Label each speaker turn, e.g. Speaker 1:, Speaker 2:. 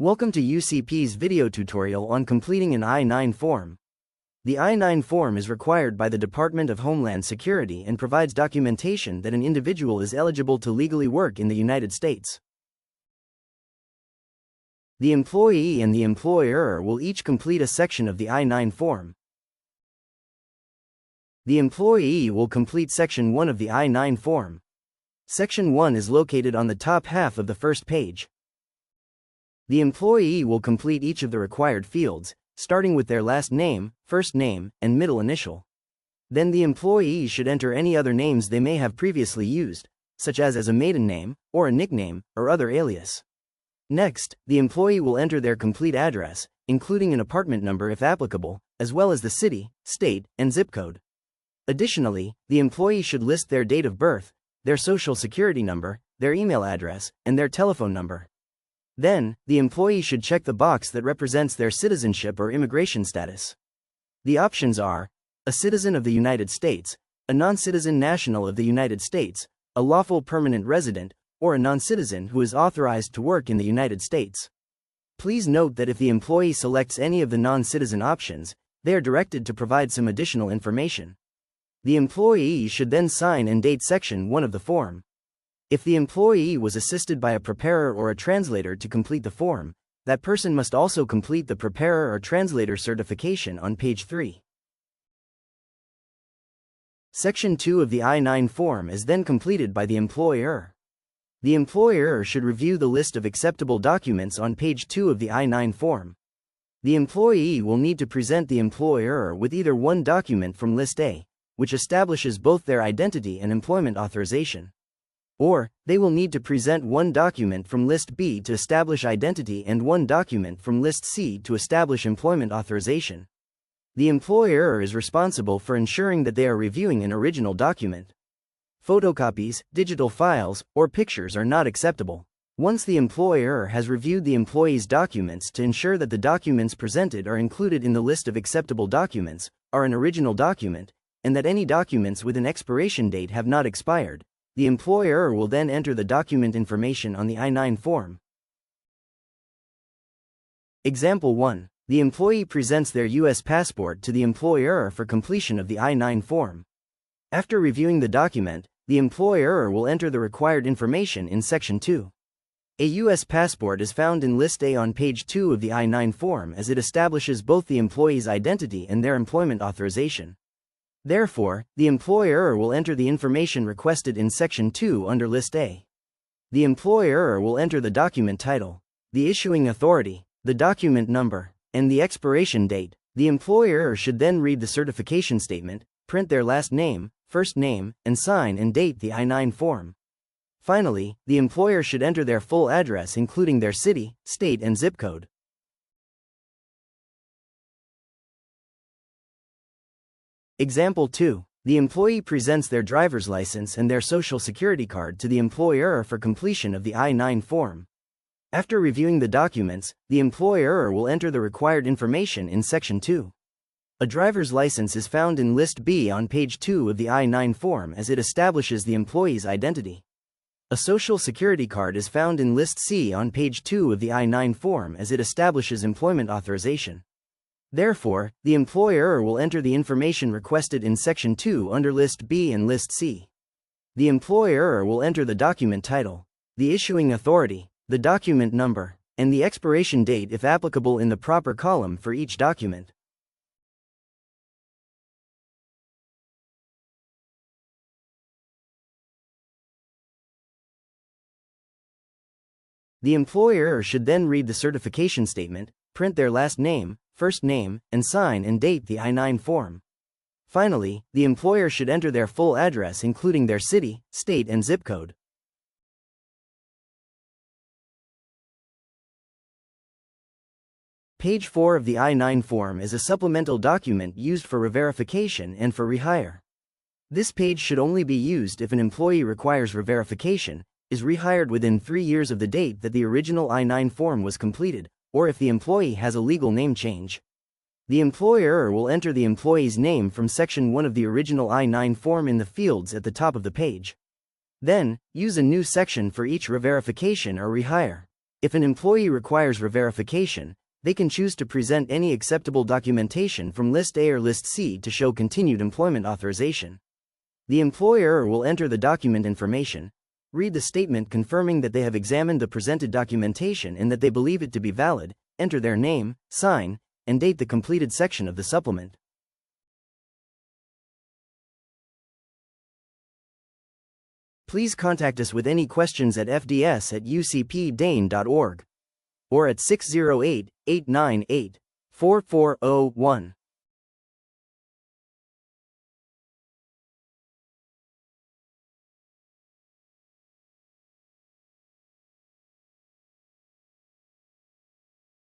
Speaker 1: Welcome to UCP's video tutorial on completing an I-9 form. The I-9 form is required by the Department of Homeland Security and provides documentation that an individual is eligible to legally work in the United States. The employee and the employer will each complete a section of the I-9 form. The employee will complete Section 1 of the I-9 form. Section 1 is located on the top half of the first page. The employee will complete each of the required fields, starting with their last name, first name, and middle initial. Then the employee should enter any other names they may have previously used, such as a maiden name, or a nickname, or other alias. Next, the employee will enter their complete address, including an apartment number if applicable, as well as the city, state, and zip code. Additionally, the employee should list their date of birth, their social security number, their email address, and their telephone number. Then, the employee should check the box that represents their citizenship or immigration status. The options are a citizen of the United States, a non-citizen national of the United States, a lawful permanent resident, or a non-citizen who is authorized to work in the United States. Please note that if the employee selects any of the non-citizen options, they are directed to provide some additional information. The employee should then sign and date Section 1 of the form. If the employee was assisted by a preparer or a translator to complete the form, that person must also complete the preparer or translator certification on page 3. Section 2 of the I-9 form is then completed by the employer. The employer should review the list of acceptable documents on page 2 of the I-9 form. The employee will need to present the employer with either one document from List A, which establishes both their identity and employment authorization, or they will need to present one document from List B to establish identity and one document from List C to establish employment authorization. The employer is responsible for ensuring that they are reviewing an original document. Photocopies, digital files, or pictures are not acceptable. Once the employer has reviewed the employee's documents to ensure that the documents presented are included in the list of acceptable documents, are an original document, and that any documents with an expiration date have not expired, the employer will then enter the document information on the I-9 form. Example 1. The employee presents their U.S. passport to the employer for completion of the I-9 form. After reviewing the document, the employer will enter the required information in Section 2. A U.S. passport is found in List A on page 2 of the I-9 form as it establishes both the employee's identity and their employment authorization. Therefore, the employer will enter the information requested in Section 2 under List A. The employer will enter the document title, the issuing authority, the document number, and the expiration date. The employer should then read the certification statement, print their last name, first name, and sign and date the I-9 form. Finally, the employer should enter their full address including their city, state, and zip code. Example 2. The employee presents their driver's license and their social security card to the employer for completion of the I-9 form. After reviewing the documents, the employer will enter the required information in Section 2. A driver's license is found in List B on page 2 of the I-9 form as it establishes the employee's identity. A social security card is found in List C on page 2 of the I-9 form as it establishes employment authorization. Therefore, the employer will enter the information requested in Section 2 under List B and List C. The employer will enter the document title, the issuing authority, the document number, and the expiration date if applicable in the proper column for each document. The employer should then read the certification statement, print their last name, first name, and sign and date the I-9 form. Finally, the employer should enter their full address including their city, state, and zip code. Page 4 of the I-9 form is a supplemental document used for re-verification and for rehire. This page should only be used if an employee requires re-verification, is rehired within 3 years of the date that the original I-9 form was completed, or if the employee has a legal name change. The employer will enter the employee's name from Section 1 of the original I-9 form in the fields at the top of the page. Then, use a new section for each re-verification or rehire. If an employee requires re-verification, they can choose to present any acceptable documentation from List A or List C to show continued employment authorization. The employer will enter the document information, read the statement confirming that they have examined the presented documentation and that they believe it to be valid, enter their name, sign, and date the completed section of the supplement. Please contact us with any questions at fds@ucpdane.org or at 608-898-4401.